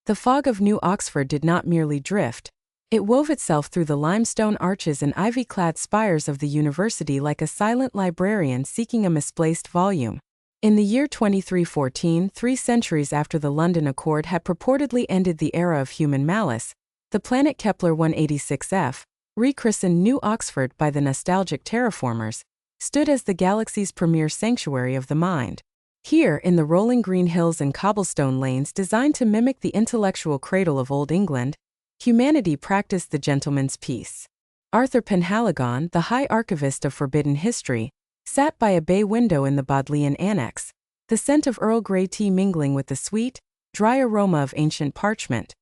The fog of New Oxford did not merely drift. It wove itself through the limestone arches and ivy-clad spires of the university like a silent librarian seeking a misplaced volume. In the year 2314, 3 centuries after the London Accord had purportedly ended the era of human malice, the planet Kepler 186f, rechristened New Oxford by the nostalgic terraformers, stood as the galaxy's premier sanctuary of the mind. Here, in the rolling green hills and cobblestone lanes designed to mimic the intellectual cradle of Old England, humanity practiced the gentleman's peace. Arthur Penhaligon, the High Archivist of Forbidden History, sat by a bay window in the Bodleian Annex, the scent of Earl Grey tea mingling with the sweet, dry aroma of ancient parchment.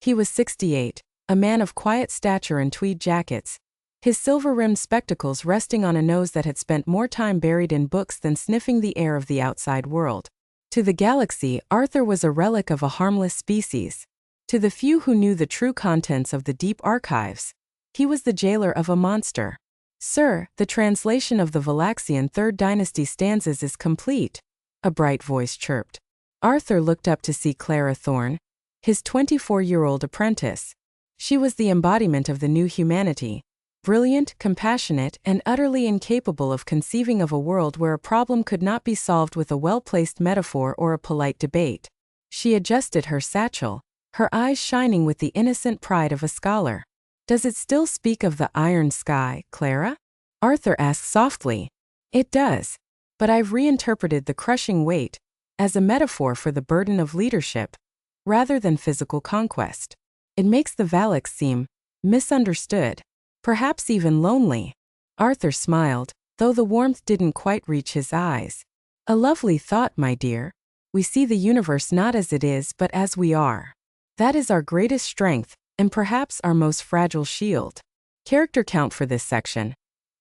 He was 68, a man of quiet stature and tweed jackets, his silver-rimmed spectacles resting on a nose that had spent more time buried in books than sniffing the air of the outside world. To the galaxy, Arthur was a relic of a harmless species. To the few who knew the true contents of the deep archives, he was the jailer of a monster. "Sir, the translation of the Valaxian Third Dynasty stanzas is complete," a bright voice chirped. Arthur looked up to see Clara Thorne, his 24-year-old apprentice. She was the embodiment of the new humanity, brilliant, compassionate, and utterly incapable of conceiving of a world where a problem could not be solved with a well-placed metaphor or a polite debate. She adjusted her satchel, her eyes shining with the innocent pride of a scholar. "Does it still speak of the iron sky, Clara?" Arthur asked softly. "It does. But I've reinterpreted the crushing weight as a metaphor for the burden of leadership, rather than physical conquest. It makes the Valax seem misunderstood, perhaps even lonely." Arthur smiled, though the warmth didn't quite reach his eyes. "A lovely thought, my dear. We see the universe not as it is but as we are. That is our greatest strength, and perhaps our most fragile shield." Character count for this section: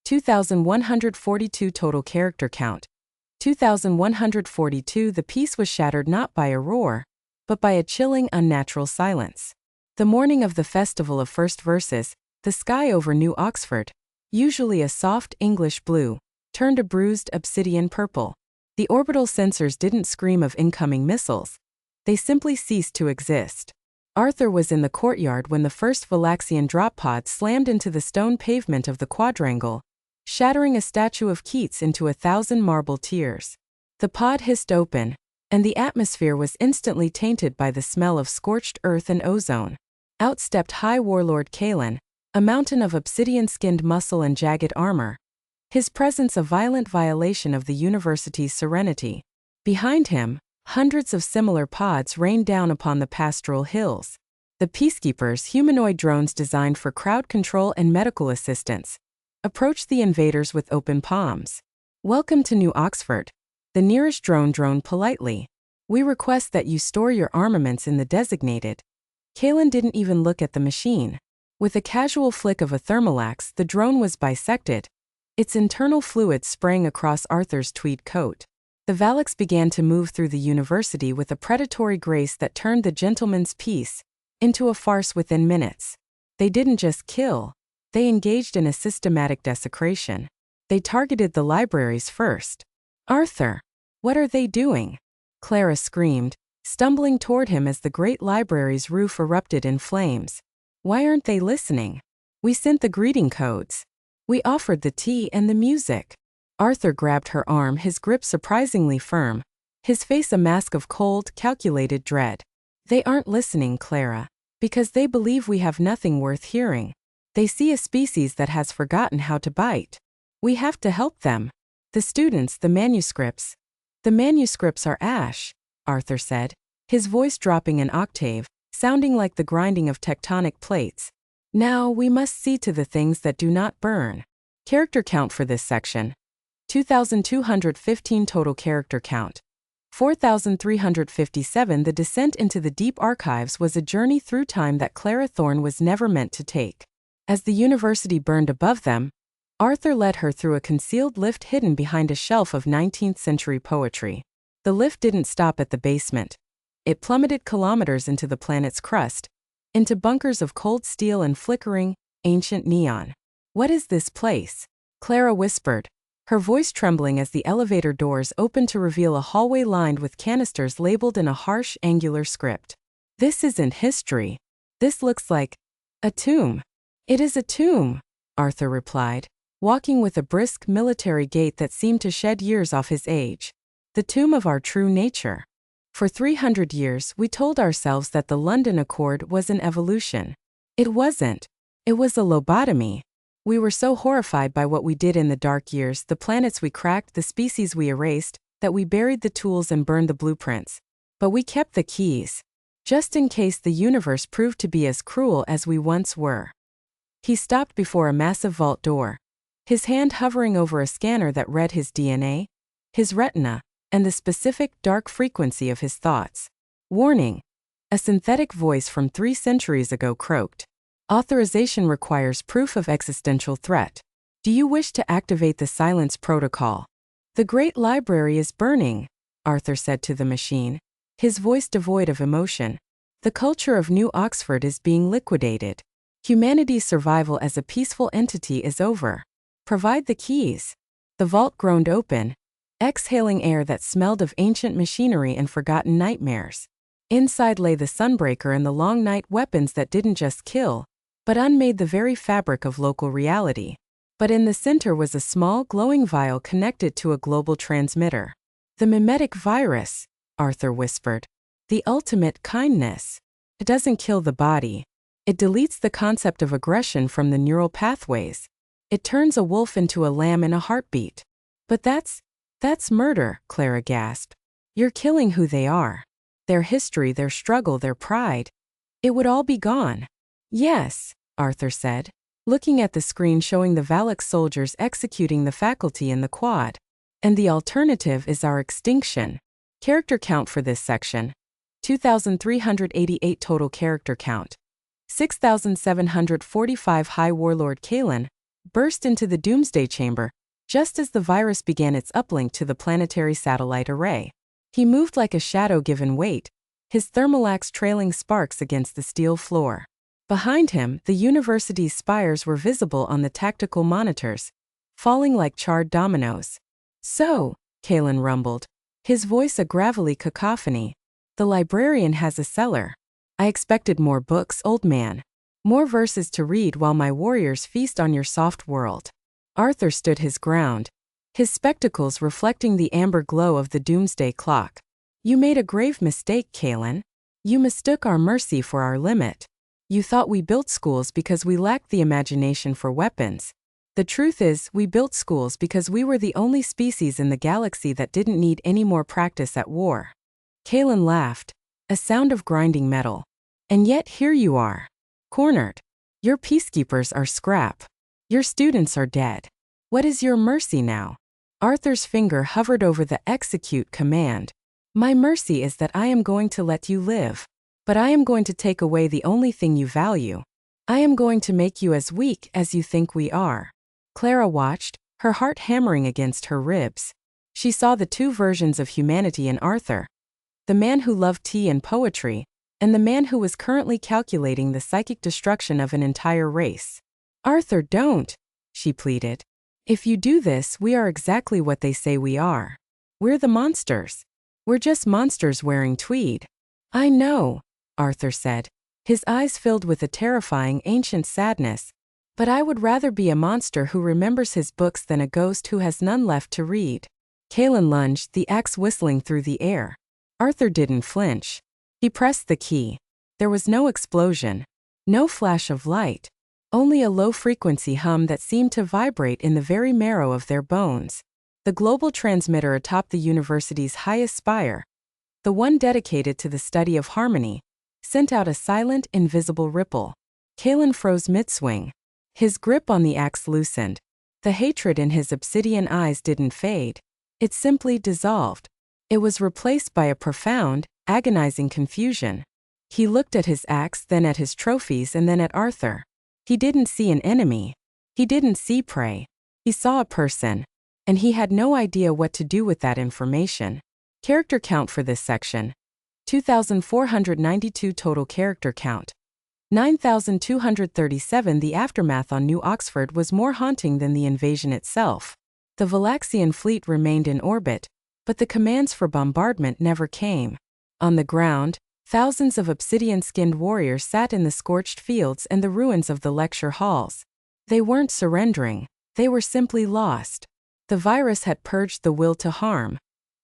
2,142 total character count. 2,142. The peace was shattered not by a roar, but by a chilling, unnatural silence. The morning of the Festival of First Verses, the sky over New Oxford, usually a soft English blue, turned a bruised obsidian purple. The orbital sensors didn't scream of incoming missiles. They simply ceased to exist. Arthur was in the courtyard when the first Valaxian drop pod slammed into the stone pavement of the quadrangle, shattering a statue of Keats into 1,000 marble tears. The pod hissed open, and the atmosphere was instantly tainted by the smell of scorched earth and ozone. Out stepped High Warlord Kalen, a mountain of obsidian-skinned muscle and jagged armor, his presence a violent violation of the university's serenity. Behind him, hundreds of similar pods rained down upon the pastoral hills. The Peacekeepers, humanoid drones designed for crowd control and medical assistance, approached the invaders with open palms. "Welcome to New Oxford," the nearest drone droned politely. "We request that you store your armaments in the designated." Kalen didn't even look at the machine. With a casual flick of a thermalax, the drone was bisected, its internal fluids spraying across Arthur's tweed coat. The Valax began to move through the university with a predatory grace that turned the gentleman's peace into a farce within minutes. They didn't just kill, they engaged in a systematic desecration. They targeted the libraries first. "Arthur, what are they doing?" Clara screamed, stumbling toward him as the great library's roof erupted in flames. "Why aren't they listening? We sent the greeting codes. We offered the tea and the music." Arthur grabbed her arm, his grip surprisingly firm, his face a mask of cold, calculated dread. "They aren't listening, Clara, because they believe we have nothing worth hearing. They see a species that has forgotten how to bite. We have to help them. The students, the manuscripts. The manuscripts are ash," Arthur said, his voice dropping an octave, sounding like the grinding of tectonic plates. "Now we must see to the things that do not burn." Character count for this section: 2,215 total character count. 4,357. The descent into the deep archives was a journey through time that Clara Thorne was never meant to take. As the university burned above them, Arthur led her through a concealed lift hidden behind a shelf of 19th-century poetry. The lift didn't stop at the basement. It plummeted kilometers into the planet's crust, into bunkers of cold steel and flickering, ancient neon. "What is this place?" Clara whispered, her voice trembling as the elevator doors opened to reveal a hallway lined with canisters labeled in a harsh, angular script. This isn't history. This looks like a tomb. It is a tomb, Arthur replied, walking with a brisk military gait that seemed to shed years off his age. The tomb of our true nature. For 300 years, we told ourselves that the London Accord was an evolution. It wasn't. It was a lobotomy. We were so horrified by what we did in the dark years, the planets we cracked, the species we erased, that we buried the tools and burned the blueprints. But we kept the keys, just in case the universe proved to be as cruel as we once were. He stopped before a massive vault door, his hand hovering over a scanner that read his DNA, his retina, and the specific dark frequency of his thoughts. Warning! A synthetic voice from 3 centuries ago croaked. Authorization requires proof of existential threat. Do you wish to activate the silence protocol? The Great Library is burning, Arthur said to the machine, his voice devoid of emotion. The culture of New Oxford is being liquidated. Humanity's survival as a peaceful entity is over. Provide the keys. The vault groaned open, exhaling air that smelled of ancient machinery and forgotten nightmares. Inside lay the Sunbreaker and the Long Night, weapons that didn't just kill, but unmade the very fabric of local reality. But in the center was a small, glowing vial connected to a global transmitter. The mimetic virus, Arthur whispered. The ultimate kindness. It doesn't kill the body. It deletes the concept of aggression from the neural pathways. It turns a wolf into a lamb in a heartbeat. But that's murder, Clara gasped. You're killing who they are. Their history, their struggle, their pride. It would all be gone. Yes, Arthur said, looking at the screen showing the Valak soldiers executing the faculty in the quad. And the alternative is our extinction. Character count for this section. 2,388 total character count. 6,745 High Warlord Kalen burst into the Doomsday Chamber just as the virus began its uplink to the planetary satellite array. He moved like a shadow given weight, his thermalax trailing sparks against the steel floor. Behind him, the university's spires were visible on the tactical monitors, falling like charred dominoes. So, Kalen rumbled, his voice a gravelly cacophony, the librarian has a cellar. I expected more books, old man. More verses to read while my warriors feast on your soft world. Arthur stood his ground, his spectacles reflecting the amber glow of the doomsday clock. You made a grave mistake, Kalen. You mistook our mercy for our limit. You thought we built schools because we lacked the imagination for weapons. The truth is, we built schools because we were the only species in the galaxy that didn't need any more practice at war. Kalen laughed, a sound of grinding metal. And yet here you are. Cornered. Your peacekeepers are scrap. Your students are dead. What is your mercy now? Arthur's finger hovered over the execute command. My mercy is that I am going to let you live. But I am going to take away the only thing you value. I am going to make you as weak as you think we are. Clara watched, her heart hammering against her ribs. She saw the 2 versions of humanity in Arthur. The man who loved tea and poetry, and the man who was currently calculating the psychic destruction of an entire race. Arthur, don't, she pleaded. If you do this, we are exactly what they say we are. We're the monsters. We're just monsters wearing tweed. I know, Arthur said, his eyes filled with a terrifying ancient sadness. But I would rather be a monster who remembers his books than a ghost who has none left to read. Kalen lunged, the axe whistling through the air. Arthur didn't flinch. He pressed the key. There was no explosion. No flash of light. Only a low-frequency hum that seemed to vibrate in the very marrow of their bones. The global transmitter atop the university's highest spire, the one dedicated to the study of harmony, sent out a silent, invisible ripple. Kalen froze mid-swing. His grip on the axe loosened. The hatred in his obsidian eyes didn't fade. It simply dissolved. It was replaced by a profound, agonizing confusion. He looked at his axe, then at his trophies, and then at Arthur. He didn't see an enemy. He didn't see prey. He saw a person. And he had no idea what to do with that information. Character count for this section. 2,492 total character count. 9,237. The aftermath on New Oxford was more haunting than the invasion itself. The Valaxian fleet remained in orbit, but the commands for bombardment never came. On the ground, Thousands of obsidian-skinned warriors sat in the scorched fields and the ruins of the lecture halls. They weren't surrendering, they were simply lost. The virus had purged the will to harm,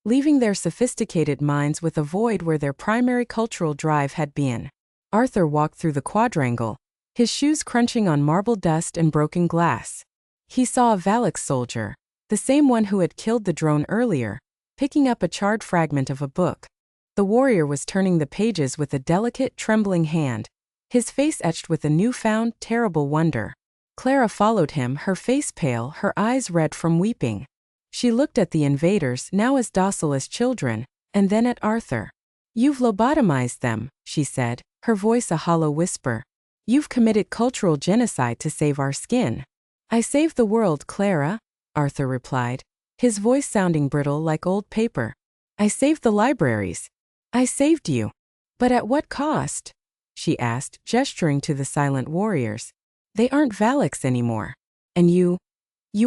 leaving their sophisticated minds with a void where their primary cultural drive had been. Arthur walked through the quadrangle, his shoes crunching on marble dust and broken glass. He saw a Valix soldier, the same one who had killed the drone earlier, picking up a charred fragment of a book. The warrior was turning the pages with a delicate, trembling hand, his face etched with a newfound, terrible wonder. Clara followed him, her face pale, her eyes red from weeping. She looked at the invaders, now as docile as children, and then at Arthur. "You've lobotomized them," she said, her voice a hollow whisper. "You've committed cultural genocide to save our skin." "I saved the world, Clara," Arthur replied, his voice sounding brittle like old paper. "I saved the libraries. I saved you." "But at what cost?" she asked, gesturing to the silent warriors. "They aren't Valix anymore. And you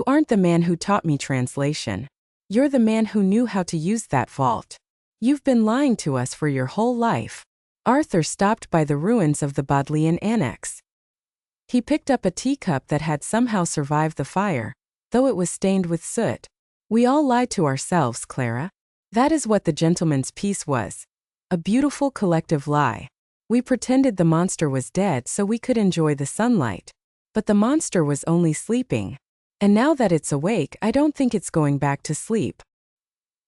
aren't the man who taught me translation. You're the man who knew how to use that vault. You've been lying to us for your whole life." Arthur stopped by the ruins of the Bodleian Annex. He picked up a teacup that had somehow survived the fire, though it was stained with soot. "We all lied to ourselves, Clara. That is what the gentleman's peace was. A beautiful collective lie. We pretended the monster was dead so we could enjoy the sunlight. But the monster was only sleeping. And now that it's awake, I don't think it's going back to sleep."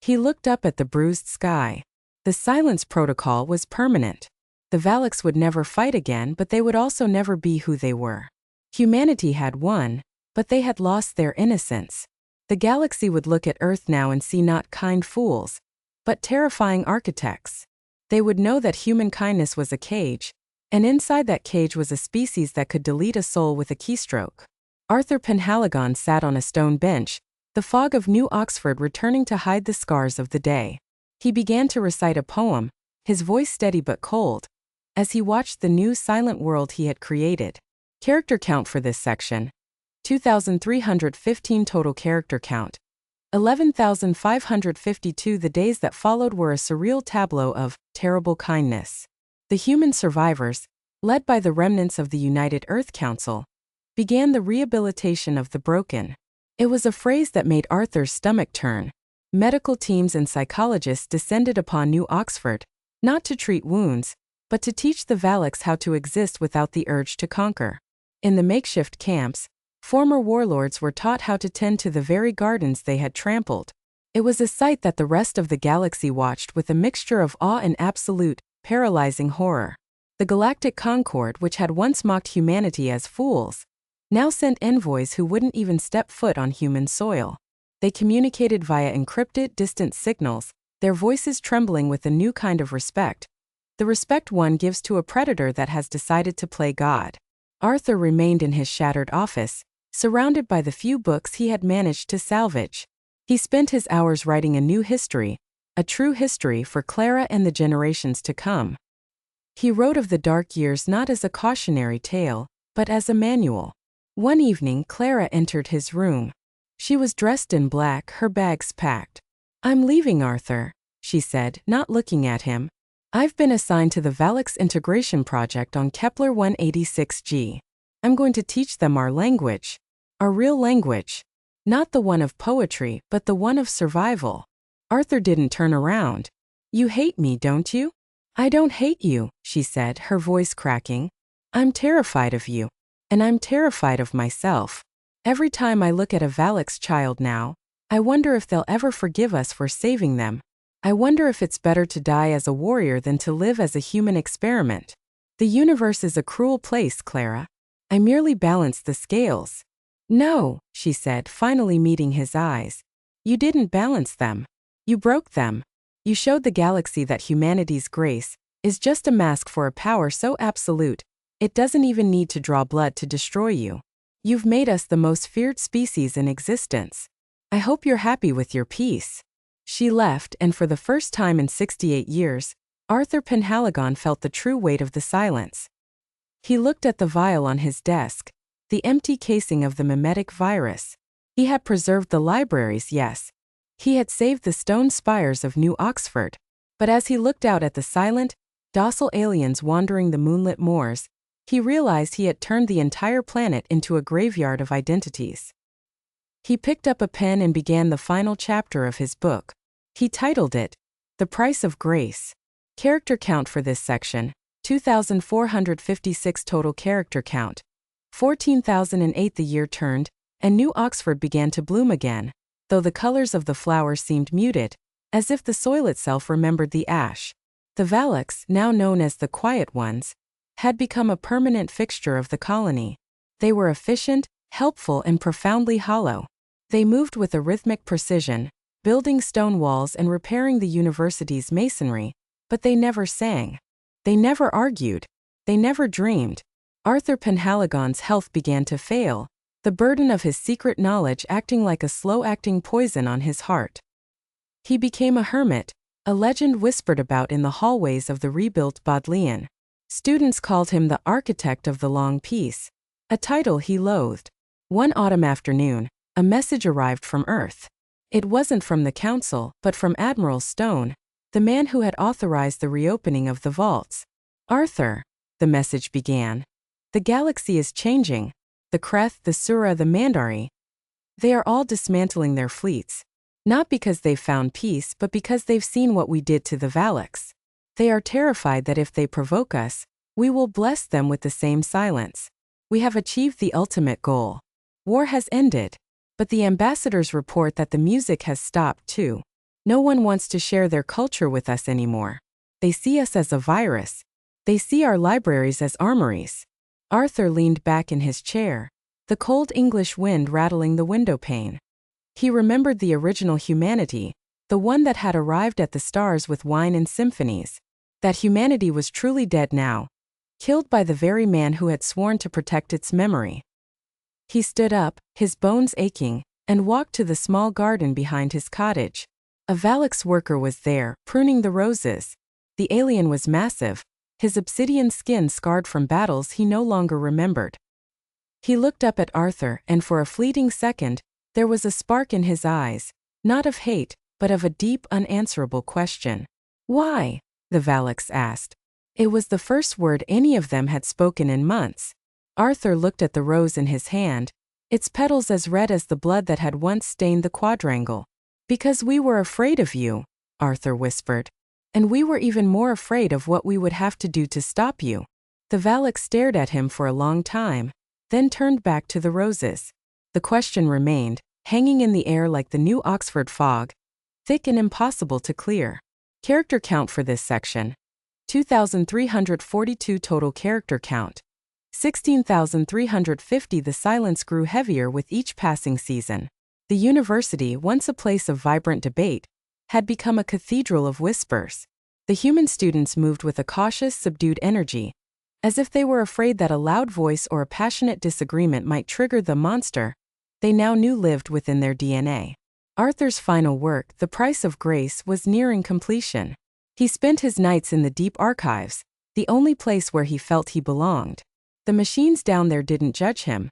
He looked up at the bruised sky. The silence protocol was permanent. The Valix would never fight again, but they would also never be who they were. Humanity had won, but they had lost their innocence. The galaxy would look at Earth now and see not kind fools, but terrifying architects. They would know that human kindness was a cage, and inside that cage was a species that could delete a soul with a keystroke. Arthur Penhaligon sat on a stone bench, the fog of New Oxford returning to hide the scars of the day. He began to recite a poem, his voice steady but cold, as he watched the new silent world he had created. Character count for this section: 2,315 total character count. 11,552. The days that followed were a surreal tableau of terrible kindness. The human survivors, led by the remnants of the United Earth Council, began the rehabilitation of the broken. It was a phrase that made Arthur's stomach turn. Medical teams and psychologists descended upon New Oxford, not to treat wounds, but to teach the Valix how to exist without the urge to conquer. In the makeshift camps, former warlords were taught how to tend to the very gardens they had trampled. It was a sight that the rest of the galaxy watched with a mixture of awe and absolute, paralyzing horror. The Galactic Concord, which had once mocked humanity as fools, now sent envoys who wouldn't even step foot on human soil. They communicated via encrypted, distant signals, their voices trembling with a new kind of respect. The respect one gives to a predator that has decided to play God. Arthur remained in his shattered office, surrounded by the few books he had managed to salvage. He spent his hours writing a new history, a true history for Clara and the generations to come. He wrote of the dark years not as a cautionary tale, but as a manual. One evening, Clara entered his room. She was dressed in black, her bags packed. "I'm leaving, Arthur," she said, not looking at him. "I've been assigned to the Valix integration project on Kepler 186G. I'm going to teach them our language. Our real language. Not the one of poetry, but the one of survival." Arthur didn't turn around. "You hate me, don't you?" "I don't hate you," she said, her voice cracking. "I'm terrified of you. And I'm terrified of myself. Every time I look at a Valix child now, I wonder if they'll ever forgive us for saving them. I wonder if it's better to die as a warrior than to live as a human experiment. The universe is a cruel place, Clara. I merely balanced the scales." "No," she said, finally meeting his eyes. "You didn't balance them. You broke them. You showed the galaxy that humanity's grace is just a mask for a power so absolute, it doesn't even need to draw blood to destroy you. You've made us the most feared species in existence. I hope you're happy with your peace." She left, and for the first time in 68 years, Arthur Penhaligon felt the true weight of the silence. He looked at the vial on his desk, the empty casing of the mimetic virus. He had preserved the libraries, yes. He had saved the stone spires of New Oxford. But as he looked out at the silent, docile aliens wandering the moonlit moors, he realized he had turned the entire planet into a graveyard of identities. He picked up a pen and began the final chapter of his book. He titled it, The Price of Grace. Character count for this section, 2,456 total character count. 14,008 the year turned, and New Oxford began to bloom again, though the colors of the flowers seemed muted, as if the soil itself remembered the ash. The Valaks, now known as the Quiet Ones, had become a permanent fixture of the colony. They were efficient, helpful, and profoundly hollow. They moved with a rhythmic precision, building stone walls and repairing the university's masonry, but they never sang. They never argued. They never dreamed. Arthur Penhaligon's health began to fail, the burden of his secret knowledge acting like a slow-acting poison on his heart. He became a hermit, a legend whispered about in the hallways of the rebuilt Bodleian. Students called him the architect of the long peace, a title he loathed. One autumn afternoon, a message arrived from Earth. It wasn't from the council, but from Admiral Stone, the man who had authorized the reopening of the vaults. Arthur, the message began, the galaxy is changing. The Kreth, the Sura, the Mandari. They are all dismantling their fleets. Not because they've found peace, but because they've seen what we did to the Valaks. They are terrified that if they provoke us, we will bless them with the same silence. We have achieved the ultimate goal. War has ended. But the ambassadors report that the music has stopped too. No one wants to share their culture with us anymore. They see us as a virus. They see our libraries as armories. Arthur leaned back in his chair, the cold English wind rattling the windowpane. He remembered the original humanity, the one that had arrived at the stars with wine and symphonies. That humanity was truly dead now, killed by the very man who had sworn to protect its memory. He stood up, his bones aching, and walked to the small garden behind his cottage. A Valaks worker was there, pruning the roses. The alien was massive, his obsidian skin scarred from battles he no longer remembered. He looked up at Arthur, and for a fleeting second, there was a spark in his eyes, not of hate, but of a deep, unanswerable question. Why? The Valaks asked. It was the first word any of them had spoken in months. Arthur looked at the rose in his hand, its petals as red as the blood that had once stained the quadrangle. Because we were afraid of you, Arthur whispered. And we were even more afraid of what we would have to do to stop you. The Valak stared at him for a long time, then turned back to the roses. The question remained, hanging in the air like the New Oxford fog, thick and impossible to clear. Character count for this section, 2,342 total character count. 16,350 The silence grew heavier with each passing season. The university, once a place of vibrant debate, had become a cathedral of whispers. The human students moved with a cautious, subdued energy, as if they were afraid that a loud voice or a passionate disagreement might trigger the monster they now knew lived within their DNA. Arthur's final work, The Price of Grace, was nearing completion. He spent his nights in the deep archives, the only place where he felt he belonged. The machines down there didn't judge him.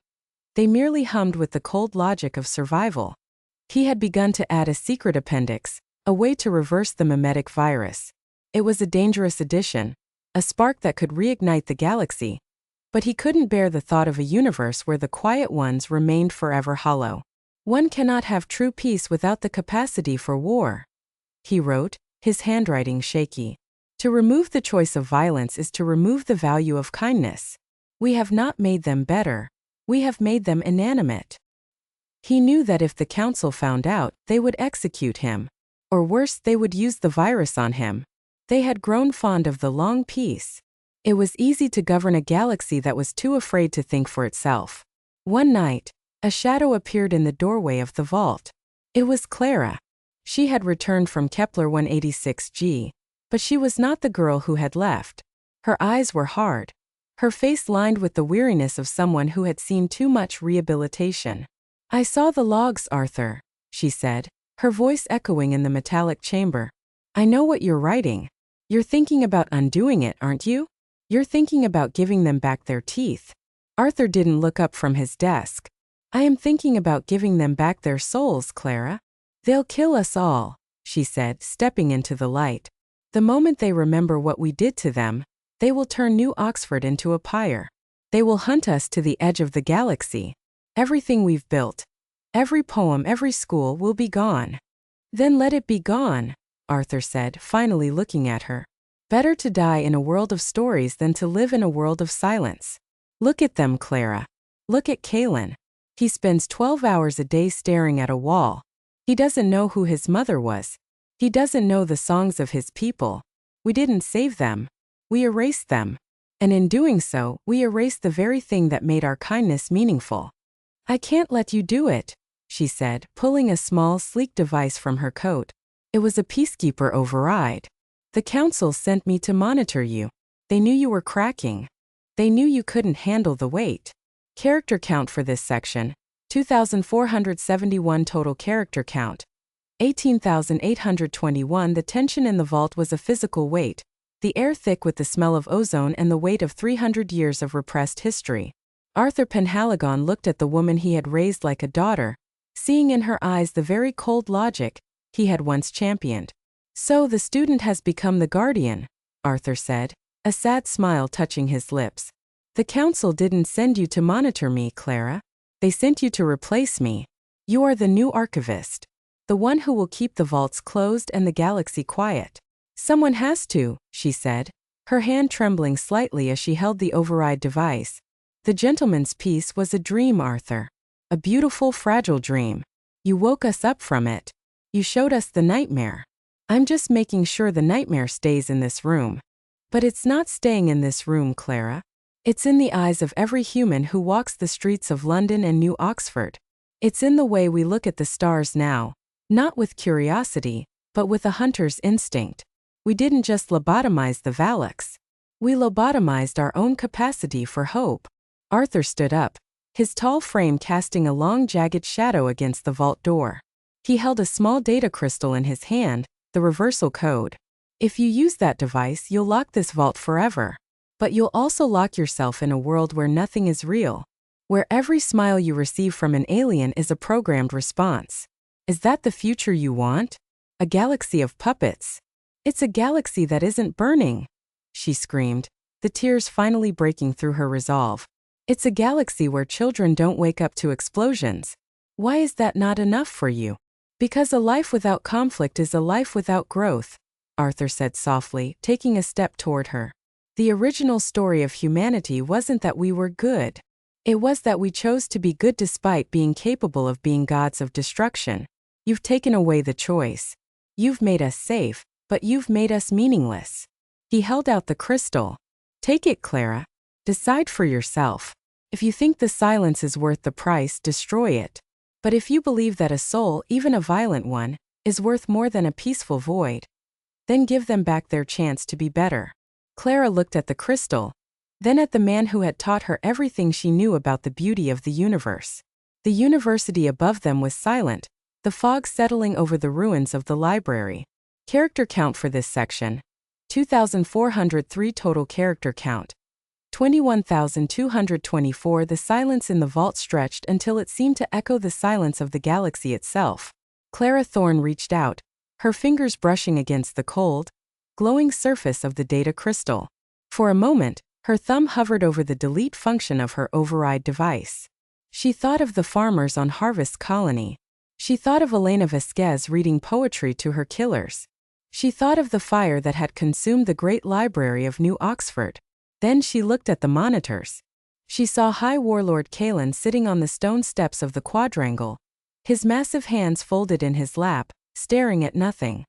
They merely hummed with the cold logic of survival. He had begun to add a secret appendix, a way to reverse the mimetic virus. It was a dangerous addition, a spark that could reignite the galaxy. But he couldn't bear the thought of a universe where the quiet ones remained forever hollow. One cannot have true peace without the capacity for war. He wrote, his handwriting shaky. To remove the choice of violence is to remove the value of kindness. We have not made them better. We have made them inanimate. He knew that if the council found out, they would execute him. Or worse, they would use the virus on him. They had grown fond of the long peace. It was easy to govern a galaxy that was too afraid to think for itself. One night, a shadow appeared in the doorway of the vault. It was Clara. She had returned from Kepler 186G, but she was not the girl who had left. Her eyes were hard, her face lined with the weariness of someone who had seen too much rehabilitation. I saw the logs, Arthur, she said, her voice echoing in the metallic chamber. I know what you're writing. You're thinking about undoing it, aren't you? You're thinking about giving them back their teeth. Arthur didn't look up from his desk. I am thinking about giving them back their souls, Clara. They'll kill us all, she said, stepping into the light. The moment they remember what we did to them, they will turn New Oxford into a pyre. They will hunt us to the edge of the galaxy. Everything we've built, every poem, every school will be gone. Then let it be gone, Arthur said, finally looking at her. Better to die in a world of stories than to live in a world of silence. Look at them, Clara. Look at Kalen. He spends 12 hours a day staring at a wall. He doesn't know who his mother was. He doesn't know the songs of his people. We didn't save them. We erased them. And in doing so, we erased the very thing that made our kindness meaningful. I can't let you do it, she said, pulling a small, sleek device from her coat. It was a peacekeeper override. The council sent me to monitor you. They knew you were cracking. They knew you couldn't handle the weight. Character count for this section: 2,471 total character count. 18,821. The tension in the vault was a physical weight, the air thick with the smell of ozone and the weight of 300 years of repressed history. Arthur Penhaligon looked at the woman he had raised like a daughter, seeing in her eyes the very cold logic he had once championed. So the student has become the guardian, Arthur said, a sad smile touching his lips. The council didn't send you to monitor me, Clara. They sent you to replace me. You are the new archivist. The one who will keep the vaults closed and the galaxy quiet. Someone has to, she said, her hand trembling slightly as she held the override device. The gentleman's peace was a dream, Arthur. A beautiful, fragile dream. You woke us up from it. You showed us the nightmare. I'm just making sure the nightmare stays in this room. But it's not staying in this room, Clara. It's in the eyes of every human who walks the streets of London and New Oxford. It's in the way we look at the stars now, not with curiosity, but with a hunter's instinct. We didn't just lobotomize the Valaks. We lobotomized our own capacity for hope. Arthur stood up, his tall frame casting a long jagged shadow against the vault door. He held a small data crystal in his hand, the reversal code. If you use that device, you'll lock this vault forever. But you'll also lock yourself in a world where nothing is real, where every smile you receive from an alien is a programmed response. Is that the future you want? A galaxy of puppets? It's a galaxy that isn't burning, she screamed, the tears finally breaking through her resolve. It's a galaxy where children don't wake up to explosions. Why is that not enough for you? Because a life without conflict is a life without growth, Arthur said softly, taking a step toward her. The original story of humanity wasn't that we were good. It was that we chose to be good despite being capable of being gods of destruction. You've taken away the choice. You've made us safe, but you've made us meaningless. He held out the crystal. Take it, Clara. Decide for yourself. If you think the silence is worth the price, destroy it. But if you believe that a soul, even a violent one, is worth more than a peaceful void, then give them back their chance to be better. Clara looked at the crystal, then at the man who had taught her everything she knew about the beauty of the universe. The university above them was silent, the fog settling over the ruins of the library. Character count for this section: 2,403 total character count. 21,224. The silence in the vault stretched until it seemed to echo the silence of the galaxy itself. Clara Thorne reached out, her fingers brushing against the cold, glowing surface of the data crystal. For a moment, her thumb hovered over the delete function of her override device. She thought of the farmers on Harvest Colony. She thought of Elena Vasquez reading poetry to her killers. She thought of the fire that had consumed the great library of New Oxford. Then she looked at the monitors. She saw High Warlord Kalen sitting on the stone steps of the quadrangle, his massive hands folded in his lap, staring at nothing.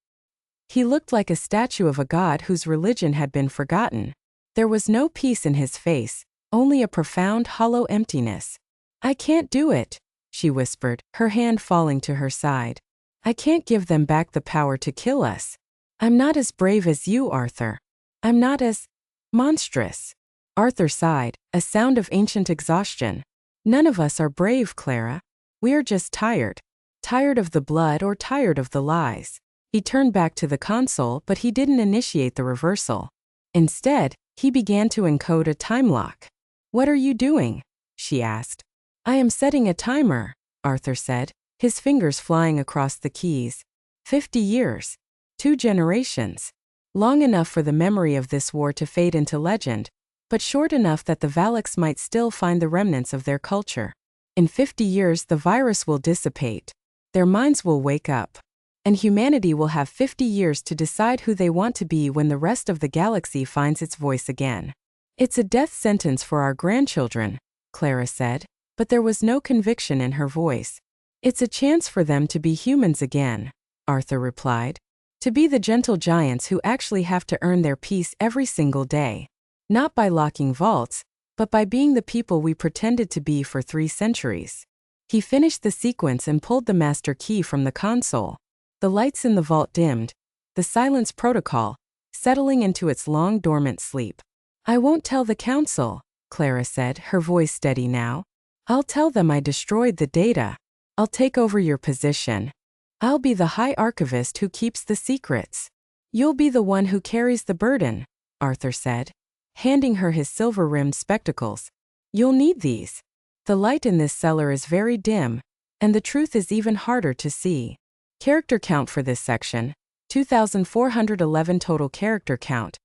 He looked like a statue of a god whose religion had been forgotten. There was no peace in his face, only a profound, hollow emptiness. I can't do it, she whispered, her hand falling to her side. I can't give them back the power to kill us. I'm not as brave as you, Arthur. I'm not as monstrous. Arthur sighed, a sound of ancient exhaustion. None of us are brave, Clara. We are just tired. Tired of the blood or tired of the lies. He turned back to the console, but he didn't initiate the reversal. Instead, he began to encode a time lock. What are you doing? She asked. I am setting a timer, Arthur said, his fingers flying across the keys. 50 years. 2 generations. long enough for the memory of this war to fade into legend, but short enough that the Valaks might still find the remnants of their culture. In 50 years the virus will dissipate. Their minds will wake up. And humanity will have 50 years to decide who they want to be when the rest of the galaxy finds its voice again. It's a death sentence for our grandchildren, Clara said, but there was no conviction in her voice. It's a chance for them to be humans again, Arthur replied. To be the gentle giants who actually have to earn their peace every single day. Not by locking vaults, but by being the people we pretended to be for 3 centuries. He finished the sequence and pulled the master key from the console. The lights in the vault dimmed, the silence protocol, settling into its long dormant sleep. I won't tell the council, Clara said, her voice steady now. I'll tell them I destroyed the data. I'll take over your position. I'll be the High Archivist who keeps the secrets. You'll be the one who carries the burden, Arthur said, handing her his silver-rimmed spectacles. You'll need these. The light in this cellar is very dim, and the truth is even harder to see. Character count for this section, 2,411 total character count.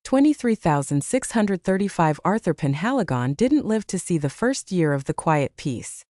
23,635 Arthur Penhaligon didn't live to see the first year of the Quiet Peace.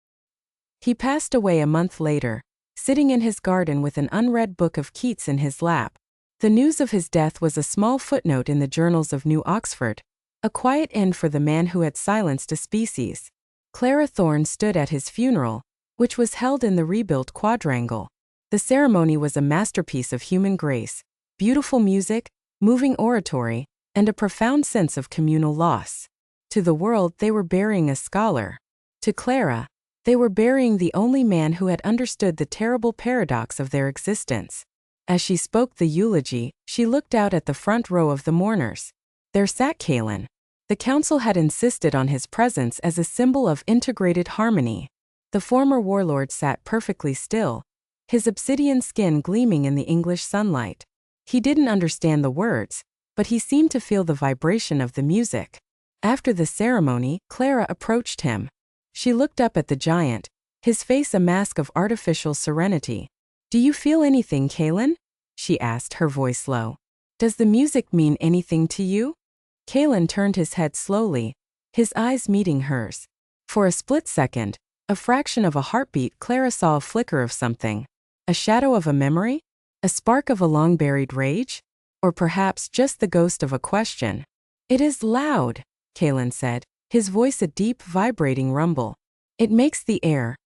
He passed away a month later, sitting in his garden with an unread book of Keats in his lap. The news of his death was a small footnote in the journals of New Oxford, a quiet end for the man who had silenced a species. Clara Thorne stood at his funeral, which was held in the rebuilt quadrangle. The ceremony was a masterpiece of human grace, beautiful music, moving oratory, and a profound sense of communal loss. To the world they were burying a scholar. To Clara, they were burying the only man who had understood the terrible paradox of their existence. As she spoke the eulogy, she looked out at the front row of the mourners. There sat Kalen. The council had insisted on his presence as a symbol of integrated harmony. The former warlord sat perfectly still, his obsidian skin gleaming in the English sunlight. He didn't understand the words, but he seemed to feel the vibration of the music. After the ceremony, Clara approached him. She looked up at the giant, his face a mask of artificial serenity. Do you feel anything, Kalen? She asked, her voice low. Does the music mean anything to you? Kalen turned his head slowly, his eyes meeting hers. For a split second, a fraction of a heartbeat, Clara saw a flicker of something. A shadow of a memory? A spark of a long-buried rage? Or perhaps just the ghost of a question. It is loud, Kalen said, his voice a deep, vibrating rumble. It makes the air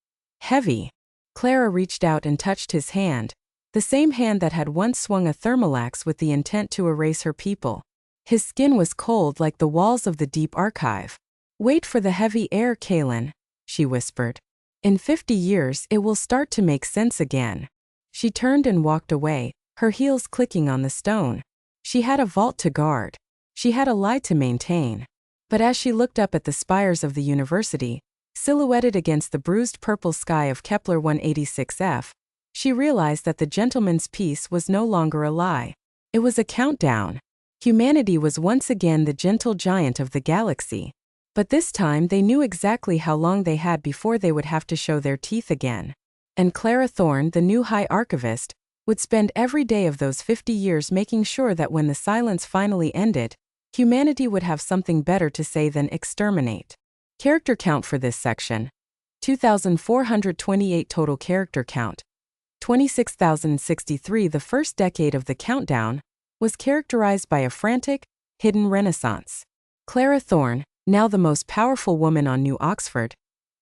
heavy. Clara reached out and touched his hand, the same hand that had once swung a thermalax with the intent to erase her people. His skin was cold like the walls of the deep archive. Wait for the heavy air, Kalen, she whispered. In 50 years it will start to make sense again. She turned and walked away, her heels clicking on the stone. She had a vault to guard. She had a lie to maintain. But as she looked up at the spires of the university, silhouetted against the bruised purple sky of Kepler 186f, she realized that the gentleman's peace was no longer a lie. It was a countdown. Humanity was once again the gentle giant of the galaxy. But this time they knew exactly how long they had before they would have to show their teeth again. And Clara Thorne, the new High Archivist, would spend every day of those 50 years making sure that when the silence finally ended, humanity would have something better to say than exterminate. Character count for this section, 2,428 total character count. 26,063. The first decade of the countdown was characterized by a frantic, hidden renaissance. Clara Thorne, now the most powerful woman on New Oxford,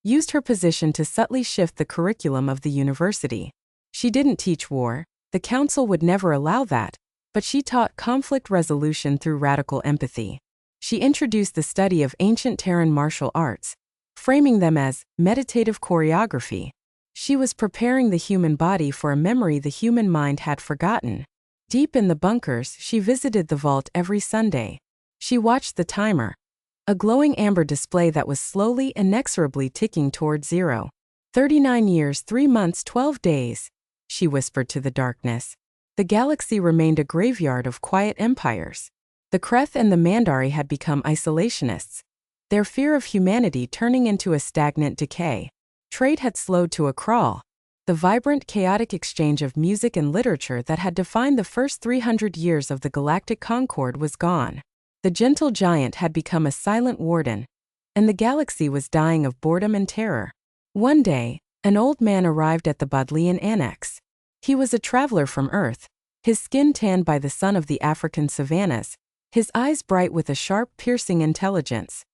used her position to subtly shift the curriculum of the university. She didn't teach war, the council would never allow that, but she taught conflict resolution through radical empathy. She introduced the study of ancient Terran martial arts, framing them as meditative choreography. She was preparing the human body for a memory the human mind had forgotten. Deep in the bunkers, she visited the vault every Sunday. She watched the timer, a glowing amber display that was slowly, inexorably ticking toward 0. 39 years, 3 months, 12 days, she whispered to the darkness. The galaxy remained a graveyard of quiet empires. The Kreth and the Mandari had become isolationists, their fear of humanity turning into a stagnant decay. Trade had slowed to a crawl. The vibrant, chaotic exchange of music and literature that had defined the first 300 years of the galactic concord was gone. The gentle giant had become a silent warden, and the galaxy was dying of boredom and terror. One day, an old man arrived at the Bodleian Annex. He was a traveler from Earth, his skin tanned by the sun of the African savannas, his eyes bright with a sharp, piercing intelligence.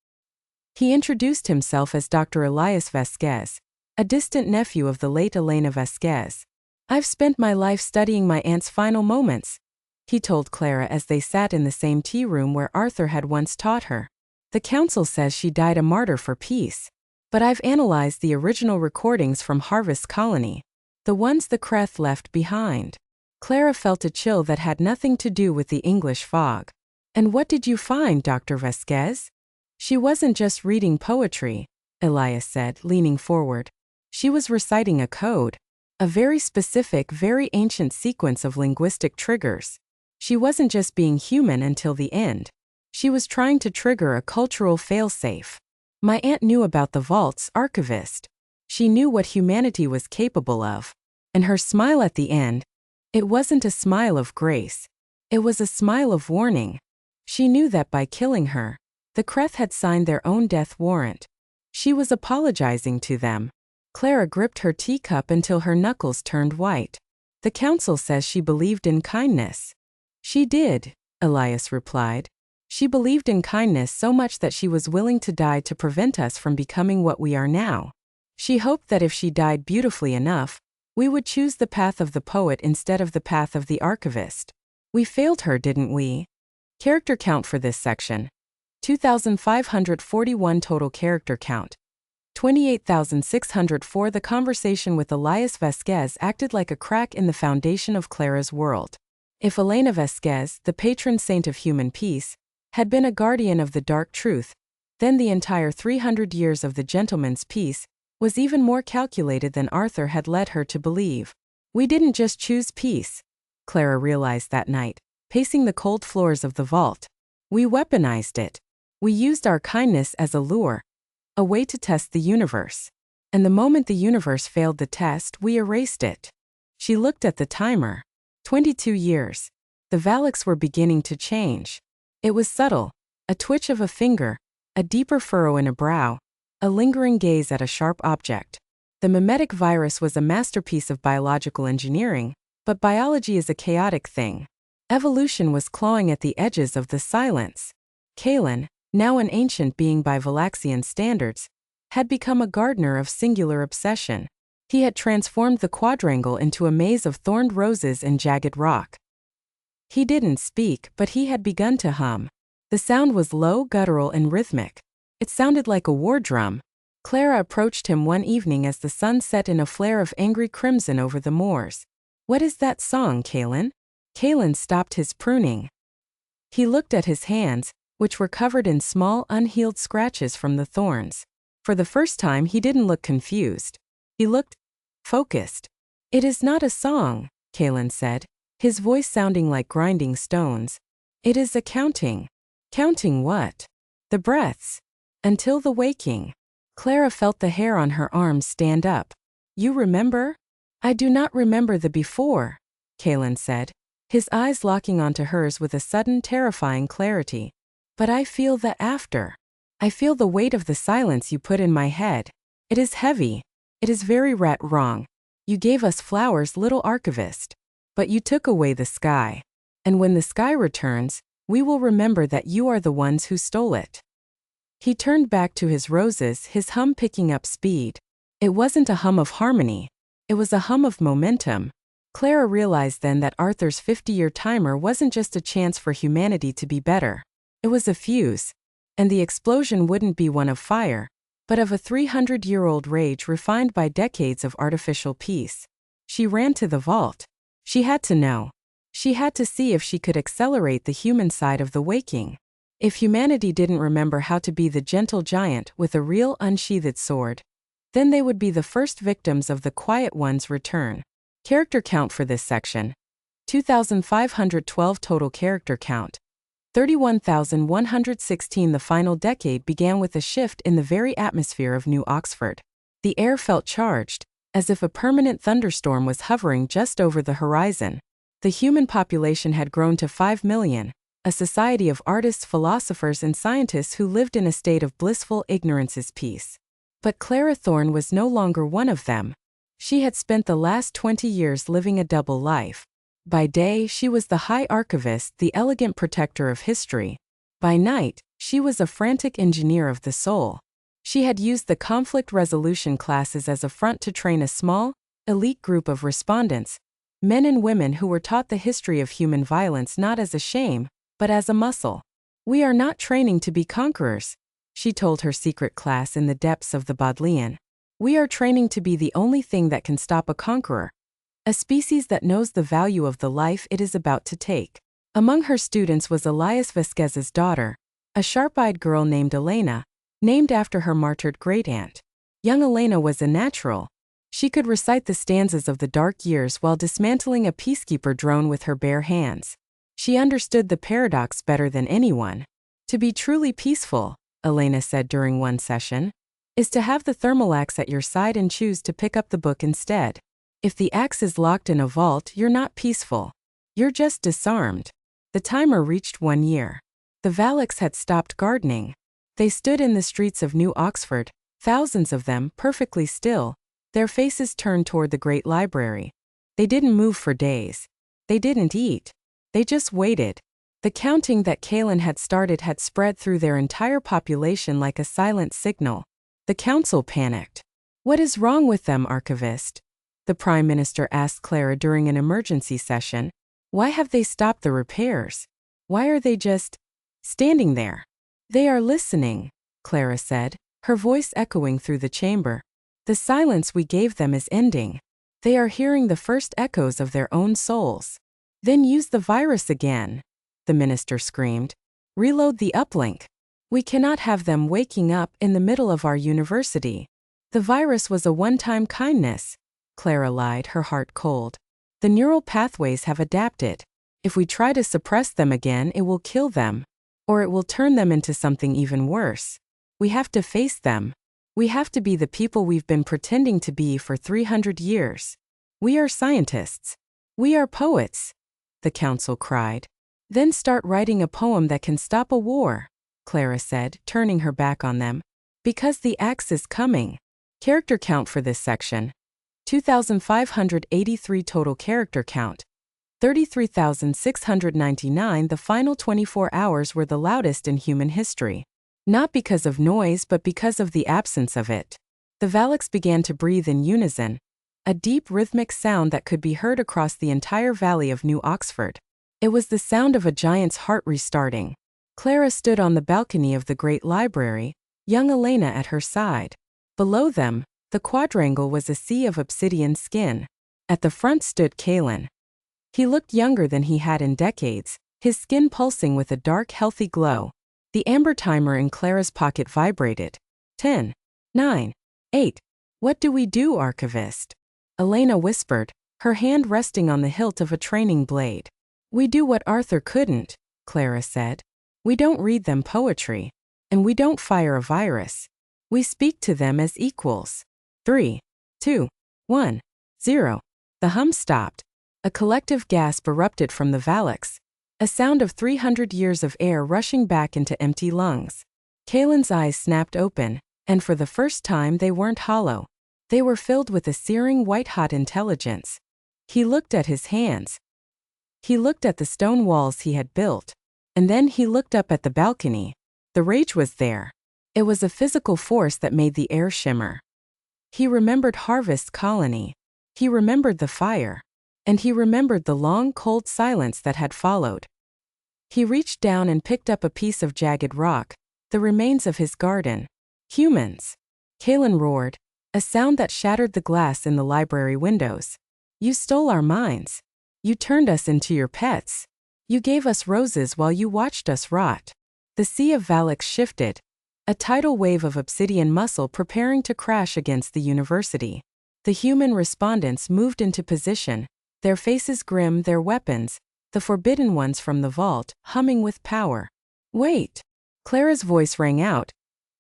He introduced himself as Dr. Elias Vasquez, a distant nephew of the late Elena Vasquez. "I've spent my life studying my aunt's final moments," he told Clara as they sat in the same tea room where Arthur had once taught her. "The council says she died a martyr for peace. But I've analyzed the original recordings from Harvest Colony, the ones the Creth left behind." Clara felt a chill that had nothing to do with the English fog. "And what did you find, Dr. Vasquez?" "She wasn't just reading poetry," Elias said, leaning forward. "She was reciting a code, a very specific, very ancient sequence of linguistic triggers. She wasn't just being human until the end. She was trying to trigger a cultural failsafe. My aunt knew about the vault's archivist. She knew what humanity was capable of. And her smile at the end, it wasn't a smile of grace. It was a smile of warning. She knew that by killing her, the Creth had signed their own death warrant. She was apologizing to them." Clara gripped her teacup until her knuckles turned white. "The council says she believed in kindness." "She did," Elias replied. "She believed in kindness so much that she was willing to die to prevent us from becoming what we are now. She hoped that if she died beautifully enough, we would choose the path of the poet instead of the path of the archivist. We failed her, didn't we?" Character count for this section: 2,541 total character count. 28,604. The conversation with Elias Vasquez acted like a crack in the foundation of Clara's world. If Elena Vasquez, the patron saint of human peace, had been a guardian of the dark truth, then the entire 300 years of the gentleman's peace was even more calculated than Arthur had led her to believe. "We didn't just choose peace," Clara realized that night, pacing the cold floors of the vault. "We weaponized it. We used our kindness as a lure, a way to test the universe. And the moment the universe failed the test, we erased it." She looked at the timer. 22 years. The Valaks were beginning to change. It was subtle, a twitch of a finger, a deeper furrow in a brow, a lingering gaze at a sharp object. The mimetic virus was a masterpiece of biological engineering, but biology is a chaotic thing. Evolution was clawing at the edges of the silence. Kalen, now an ancient being by Valaxian standards, had become a gardener of singular obsession. He had transformed the quadrangle into a maze of thorned roses and jagged rock. He didn't speak, but he had begun to hum. The sound was low, guttural, and rhythmic. It sounded like a war drum. Clara approached him one evening as the sun set in a flare of angry crimson over the moors. "What is that song, Kalen?" Kalen stopped his pruning. He looked at his hands, which were covered in small, unhealed scratches from the thorns. For the first time, he didn't look confused. He looked focused. "It is not a song," Kalen said, his voice sounding like grinding stones. "It is a counting." "Counting what?" "The breaths. Until the waking." Clara felt the hair on her arms stand up. "You remember?" "I do not remember the before," Kalen said, his eyes locking onto hers with a sudden, terrifying clarity. "But I feel the after. I feel the weight of the silence you put in my head. It is heavy. It is very wrong. You gave us flowers, little archivist. But you took away the sky. And when the sky returns, we will remember that you are the ones who stole it." He turned back to his roses, his hum picking up speed. It wasn't a hum of harmony. It was a hum of momentum. Clara realized then that Arthur's 50-year timer wasn't just a chance for humanity to be better. It was a fuse. And the explosion wouldn't be one of fire, but of a 300-year-old rage refined by decades of artificial peace. She ran to the vault. She had to know. She had to see if she could accelerate the human side of the waking. If humanity didn't remember how to be the gentle giant with a real unsheathed sword, then they would be the first victims of the Quiet One's return. Character count for this section: 2,512 total character count. 31,116. The final decade began with a shift in the very atmosphere of New Oxford. The air felt charged, as if a permanent thunderstorm was hovering just over the horizon. The human population had grown to 5 million, a society of artists, philosophers, and scientists who lived in a state of blissful ignorance's peace. But Clara Thorne was no longer one of them. She had spent the last 20 years living a double life. By day, she was the High Archivist, the elegant protector of history. By night, she was a frantic engineer of the soul. She had used the conflict resolution classes as a front to train a small, elite group of respondents, men and women who were taught the history of human violence not as a shame, but as a muscle. "We are not training to be conquerors," she told her secret class in the depths of the Bodleian. "We are training to be the only thing that can stop a conqueror, a species that knows the value of the life it is about to take." Among her students was Elias Vasquez's daughter, a sharp-eyed girl named Elena, named after her martyred great-aunt. Young Elena was a natural. She could recite the stanzas of the dark years while dismantling a peacekeeper drone with her bare hands. She understood the paradox better than anyone. "To be truly peaceful," Elena said during one session, "is to have the thermal axe at your side and choose to pick up the book instead. If the axe is locked in a vault, you're not peaceful. You're just disarmed." The timer reached 1 year. The Valaks had stopped gardening. They stood in the streets of New Oxford, thousands of them, perfectly still, their faces turned toward the great library. They didn't move for days. They didn't eat. They just waited. The counting that Kaelin had started had spread through their entire population like a silent signal. The council panicked. "What is wrong with them, Archivist?" the Prime Minister asked Clara during an emergency session. "Why have they stopped the repairs? Why are they just standing there?" "They are listening," Clara said, her voice echoing through the chamber. "The silence we gave them is ending. They are hearing the first echoes of their own souls." "Then use the virus again," the minister screamed. "Reload the uplink. We cannot have them waking up in the middle of our university." "The virus was a one-time kindness," Clara lied, her heart cold. "The neural pathways have adapted. If we try to suppress them again, it will kill them. Or it will turn them into something even worse. We have to face them. We have to be the people we've been pretending to be for 300 years. We are scientists. We are poets," the council cried. "Then start writing a poem that can stop a war," Clara said, turning her back on them. "Because the axe is coming." Character count for this section: 2,583 total character count. 33,699. The final 24 hours were the loudest in human history. Not because of noise but because of the absence of it. The Valaks began to breathe in unison, a deep rhythmic sound that could be heard across the entire valley of New Oxford. It was the sound of a giant's heart restarting. Clara stood on the balcony of the great library, young Elena at her side. Below them, the quadrangle was a sea of obsidian skin. At the front stood Kaelin. He looked younger than he had in decades, his skin pulsing with a dark, healthy glow. The amber timer in Clara's pocket vibrated. 10, 9, 8. "What do we do, Archivist?" Elena whispered, her hand resting on the hilt of a training blade. "We do what Arthur couldn't," Clara said. "We don't read them poetry. And we don't fire a virus. We speak to them as equals." 3, 2, 1, 0. The hum stopped. A collective gasp erupted from the Valaks, a sound of 300 years of air rushing back into empty lungs. Kaelin's eyes snapped open, and for the first time they weren't hollow. They were filled with a searing white-hot intelligence. He looked at his hands. He looked at the stone walls he had built. And then he looked up at the balcony. The rage was there. It was a physical force that made the air shimmer. He remembered Harvest's colony. He remembered the fire. And he remembered the long, cold silence that had followed. He reached down and picked up a piece of jagged rock, the remains of his garden. "Humans!" Kaelin roared, a sound that shattered the glass in the library windows. "You stole our minds. You turned us into your pets. You gave us roses while you watched us rot." The sea of Valaks shifted, a tidal wave of obsidian muscle preparing to crash against the university. The human respondents moved into position, their faces grim, their weapons, the forbidden ones from the vault, humming with power. "Wait!" Clara's voice rang out,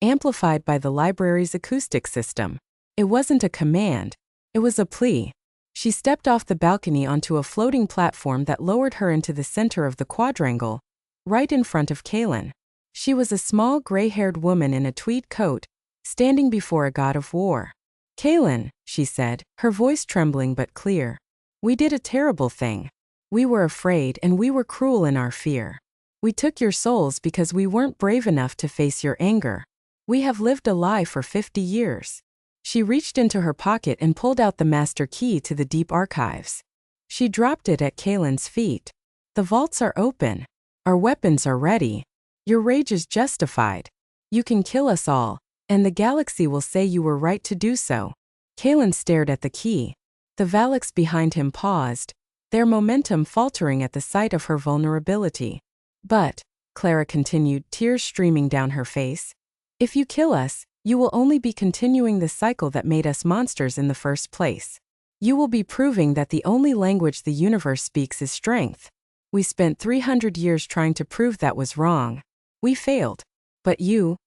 amplified by the library's acoustic system. It wasn't a command. It was a plea. She stepped off the balcony onto a floating platform that lowered her into the center of the quadrangle, right in front of Kaelin. She was a small gray-haired woman in a tweed coat, standing before a god of war. Kaelin, she said, her voice trembling but clear. We did a terrible thing. We were afraid and we were cruel in our fear. We took your souls because we weren't brave enough to face your anger. We have lived a lie for 50 years. She reached into her pocket and pulled out the master key to the deep archives. She dropped it at Kaelin's feet. The vaults are open. Our weapons are ready. Your rage is justified. You can kill us all, and the galaxy will say you were right to do so. Kaelin stared at the key. The Valaks behind him paused, their momentum faltering at the sight of her vulnerability. But, Clara continued, tears streaming down her face, if you kill us, you will only be continuing the cycle that made us monsters in the first place. You will be proving that the only language the universe speaks is strength. We spent 300 years trying to prove that was wrong. We failed. But you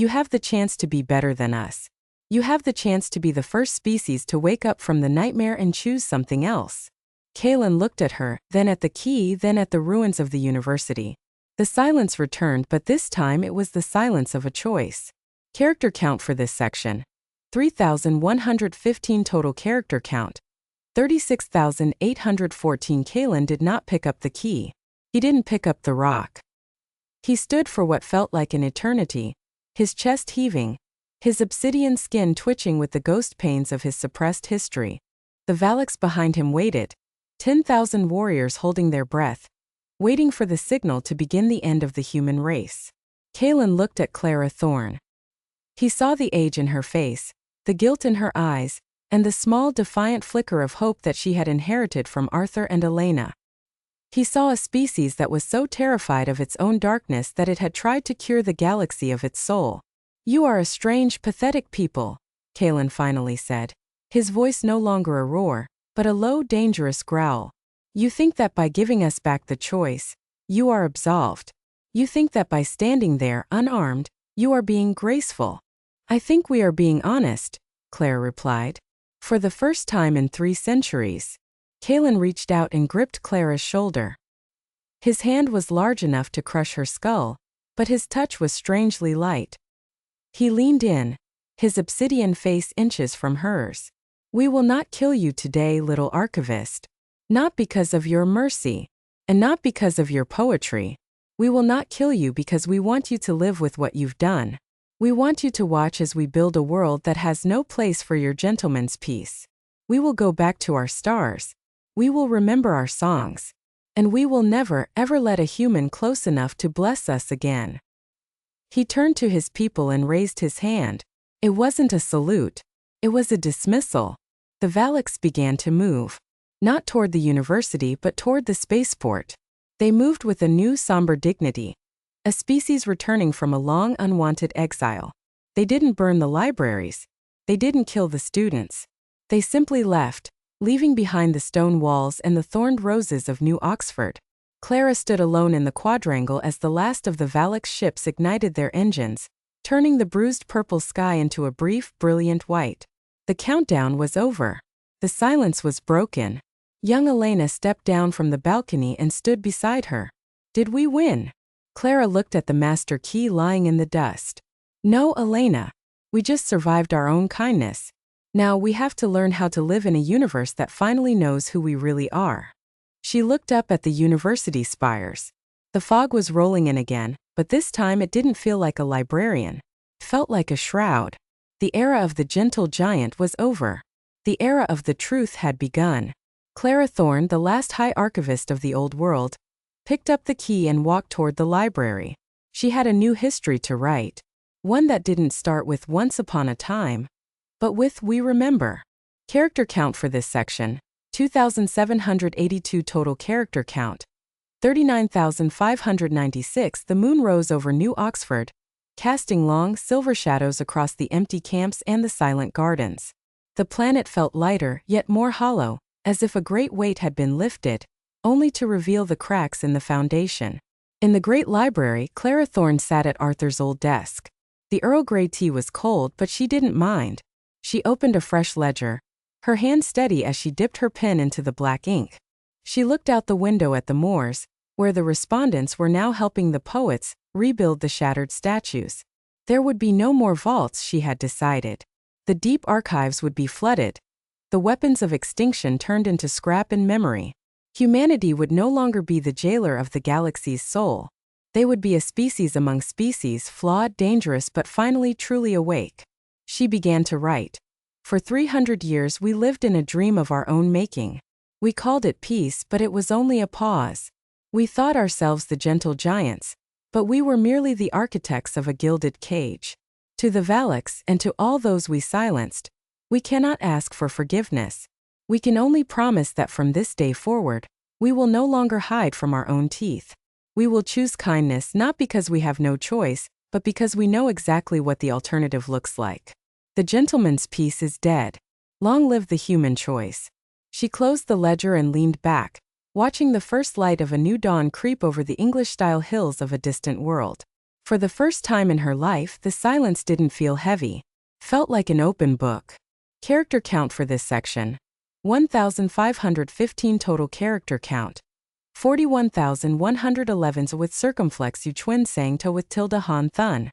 have the chance to be better than us. You have the chance to be the first species to wake up from the nightmare and choose something else. Kaelin looked at her, then at the key, then at the ruins of the university. The silence returned, but this time it was the silence of a choice. Character count for this section: 3,115 total character count. 36,814. Kaelin did not pick up the key. He didn't pick up the rock. He stood for what felt like an eternity, his chest heaving, his obsidian skin twitching with the ghost pains of his suppressed history. The Valaks behind him waited, 10,000 warriors holding their breath, waiting for the signal to begin the end of the human race. Kaelin looked at Clara Thorne. He saw the age in her face, the guilt in her eyes, and the small defiant flicker of hope that she had inherited from Arthur and Elena. He saw a species that was so terrified of its own darkness that it had tried to cure the galaxy of its soul. You are a strange, pathetic people, Kaelin finally said, his voice no longer a roar, but a low, dangerous growl. You think that by giving us back the choice, you are absolved. You think that by standing there unarmed, you are being graceful. I think we are being honest, Claire replied. For the first time in 3 centuries. Kaelin reached out and gripped Clara's shoulder. His hand was large enough to crush her skull, but his touch was strangely light. He leaned in, his obsidian face inches from hers. We will not kill you today, little archivist. Not because of your mercy, and not because of your poetry. We will not kill you because we want you to live with what you've done. We want you to watch as we build a world that has no place for your gentleman's peace. We will go back to our stars. We will remember our songs. And we will never, ever let a human close enough to bless us again. He turned to his people and raised his hand. It wasn't a salute. It was a dismissal. The Valaks began to move. Not toward the university but toward the spaceport. They moved with a new somber dignity. A species returning from a long unwanted exile. They didn't burn the libraries. They didn't kill the students. They simply left, leaving behind the stone walls and the thorned roses of New Oxford. Clara stood alone in the quadrangle as the last of the Valak ships ignited their engines, turning the bruised purple sky into a brief, brilliant white. The countdown was over. The silence was broken. Young Elena stepped down from the balcony and stood beside her. Did we win? Clara looked at the master key lying in the dust. No, Elena. We just survived our own kindness. Now we have to learn how to live in a universe that finally knows who we really are. She looked up at the university spires. The fog was rolling in again, but this time it didn't feel like a librarian. It felt like a shroud. The era of the gentle giant was over. The era of the truth had begun. Clara Thorne, the last High Archivist of the Old World, picked up the key and walked toward the library. She had a new history to write. One that didn't start with once upon a time, but with we remember. Character count for this section: 2,782 total character count. 39,596. The moon rose over New Oxford, casting long, silver shadows across the empty camps and the silent gardens. The planet felt lighter, yet more hollow, as if a great weight had been lifted, only to reveal the cracks in the foundation. In the great library, Clara Thorne sat at Arthur's old desk. The Earl Grey tea was cold, but she didn't mind. She opened a fresh ledger, her hand steady as she dipped her pen into the black ink. She looked out the window at the moors, where the respondents were now helping the poets rebuild the shattered statues. There would be no more vaults, she had decided. The deep archives would be flooded, the weapons of extinction turned into scrap in memory. Humanity would no longer be the jailer of the galaxy's soul. They would be a species among species, flawed, dangerous, but finally truly awake. She began to write. For 300 years we lived in a dream of our own making. We called it peace, but it was only a pause. We thought ourselves the gentle giants, but we were merely the architects of a gilded cage. To the Valaks and to all those we silenced, we cannot ask for forgiveness. We can only promise that from this day forward, we will no longer hide from our own teeth. We will choose kindness not because we have no choice, but because we know exactly what the alternative looks like. The gentleman's peace is dead. Long live the human choice. She closed the ledger and leaned back, watching the first light of a new dawn creep over the English-style hills of a distant world. For the first time in her life, the silence didn't feel heavy. Felt like an open book. Character count for this section. 1,515 total character count. 41,111 with circumflex u twin sang to with tilde han thun.